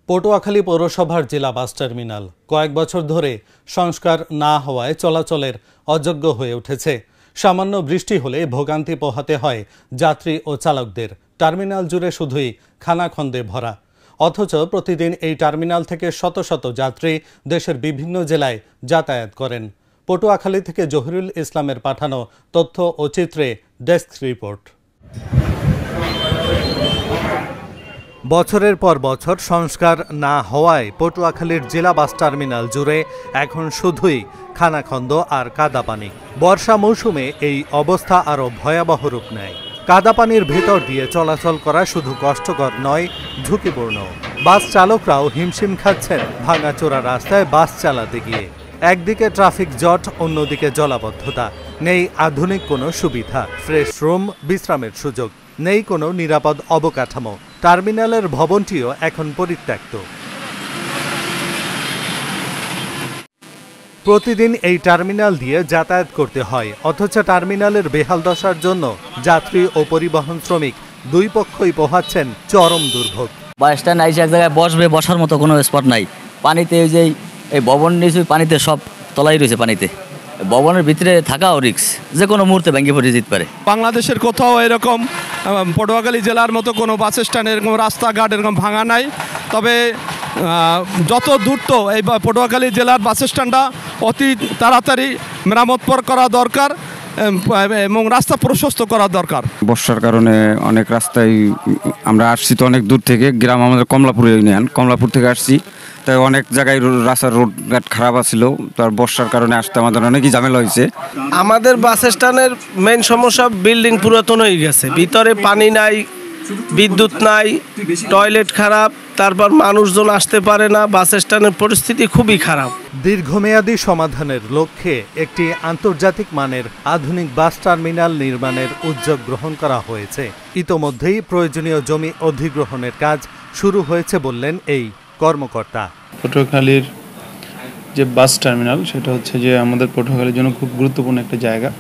পটুয়াখালী পৌরসভার জেলা bus terminal কয়েক বছর ধরে সংস্কার না হওয়ায় চলাচলের অযোগ্য হয়ে উঠেছে। সামান্য বৃষ্টি হলে ভোগান্তি পোহাতে হয় যাত্রী ও চালকদের। টার্মিনাল জুড়ে শুধুই খানাখন্দে ভরা, অথচ প্রতিদিন এই টার্মিনাল থেকে শত শত যাত্রী দেশের বিভিন্ন জেলায় যাতায়াত করেন। পটুয়াখালী থেকে জহিরুল ইসলামের পাঠানো তথ্য ও চিত্রে ডেস্ক রিপোর্ট। বছরের পর বছর সংস্কার না হওয়ায় পটুয়াখালীর জেলা বাস টার্মিনাল জুড়ে এখন শুধুই খানাখন্দ আর কাদাপানি। বর্ষা মৌসুমে এই অবস্থা আরও ভয়াবহ রূপ নেয়। কাদাপানির ভেতর দিয়ে চলাচল করা শুধু কষ্টকর নয়, ঝুঁকিপূর্ণ। বাস চালকরাও হিমশিম খাচ্ছেন ভাঙাচোরা রাস্তায় বাস চালাতে গিয়ে। একদিকে ট্রাফিক জট, অন্যদিকে জলাবদ্ধতা। নেই আধুনিক কোনো সুবিধা, ফ্রেশ রুম, বিশ্রামের সুযোগ। নেই কোনো নিরাপদ অবকাঠামো। টার্মিনালের ভবনটিও এখন পরিত্যক্ত। প্রতিদিন এই টার্মিনাল দিয়ে যাতায়াত করতে হয়, অথচ টার্মিনালের বেহাল দশার জন্য যাত্রী ও পরিবহন শ্রমিক দুই পক্ষই পোহাচ্ছেন চরম দুর্ভোগ। বাস স্ট্যান্ড আইসে এক জায়গায় বসার মতো কোনো স্পট নাই। পানিতে এই ভবন নিচে পানিতে সব তলাই রয়েছে পানিতে। ভবনের ভিতরে থাকাও রিস্ক, যে কোনো মুহূর্তে ভেঙে পড়ে যেতে পারে। বাংলাদেশের কোথাও এরকম পটুয়াখালী জেলার মতো কোনো বাস স্ট্যান্ড এরকম রাস্তাঘাট এরকম ভাঙা নাই। তবে যত দ্রুত এই পটুয়াখালী জেলার বাস স্ট্যান্ডটা অতি তাড়াতাড়ি মেরামত করা দরকার এবং রাস্তা প্রশস্ত করা দরকার। বর্ষার কারণে অনেক রাস্তায় আমরা আসছি তো অনেক দূর থেকে, গ্রাম আমাদের কমলাপুর ইউনিয়ন, কমলাপুর থেকে আসছি। তাই অনেক জায়গায় রাস্তার রোডঘাট খারাপ আছিল, তার বর্ষার কারণে আসতে আমাদের অনেকই ঝামেলা হয়েছে। আমাদের বাস স্ট্যান্ডের মেন সমস্যা বিল্ডিং পুরাতন হয়ে গেছে, ভিতরে পানি নাই, বিদ্যুৎ নাই, টয়লেট খারাপ, তারপর মানুষজন আসতে পারে না। বাস স্ট্যান্ডের পরিস্থিতি খুবই খারাপ। দীর্ঘমেয়াদী সমাধানের লক্ষ্যে একটি আন্তর্জাতিক মানের আধুনিক বাস টার্মিনাল নির্মাণের উদ্যোগ গ্রহণ করা হয়েছে। ইতোমধ্যেই প্রয়োজনীয় জমি অধিগ্রহণের কাজ শুরু হয়েছে বললেন এই কর্মকর্তা। পটুয়াখালীর যে বাস টার্মিনাল, সেটা হচ্ছে যে আমাদের পটুয়াখালীর জন্য খুব গুরুত্বপূর্ণ একটা জায়গা।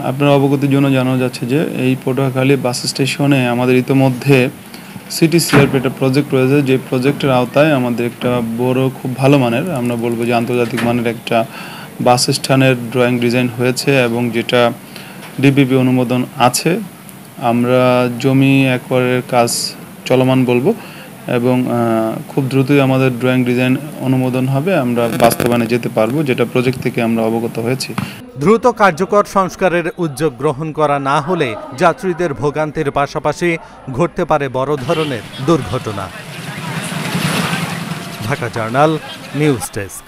আপনার অবগতির জন্য জানানো যাচ্ছে যে এই পটুয়াখালী বাস স্টেশনে আমাদের ইতোমধ্যে সিটি সিআরপি একটা প্রজেক্ট রয়েছে, যে প্রজেক্টের আওতায় আমাদের একটা বড় খুব ভালো মানের, আমরা বলবো যে আন্তর্জাতিক মানের একটা বাস স্ট্যান্ডের ড্রয়িং ডিজাইন হয়েছে এবং যেটা ডিপিপি অনুমোদন আছে। আমরা জমি অ্যাকোয়ারের কাজ চলমান বলবো এবং খুব দ্রুতই আমাদের ড্রয়িং ডিজাইন অনুমোদন হবে, আমরা বাস্তবায়নে যেতে পারবো, যেটা প্রজেক্ট থেকে আমরা অবগত হয়েছি। দ্রুত কার্যকর সংস্কারের উদ্যোগ গ্রহণ করা না হলে যাত্রীদের ভোগান্তির পাশাপাশি ঘটতে পারে বড় ধরনের দুর্ঘটনা। Dhaka journal, news desk.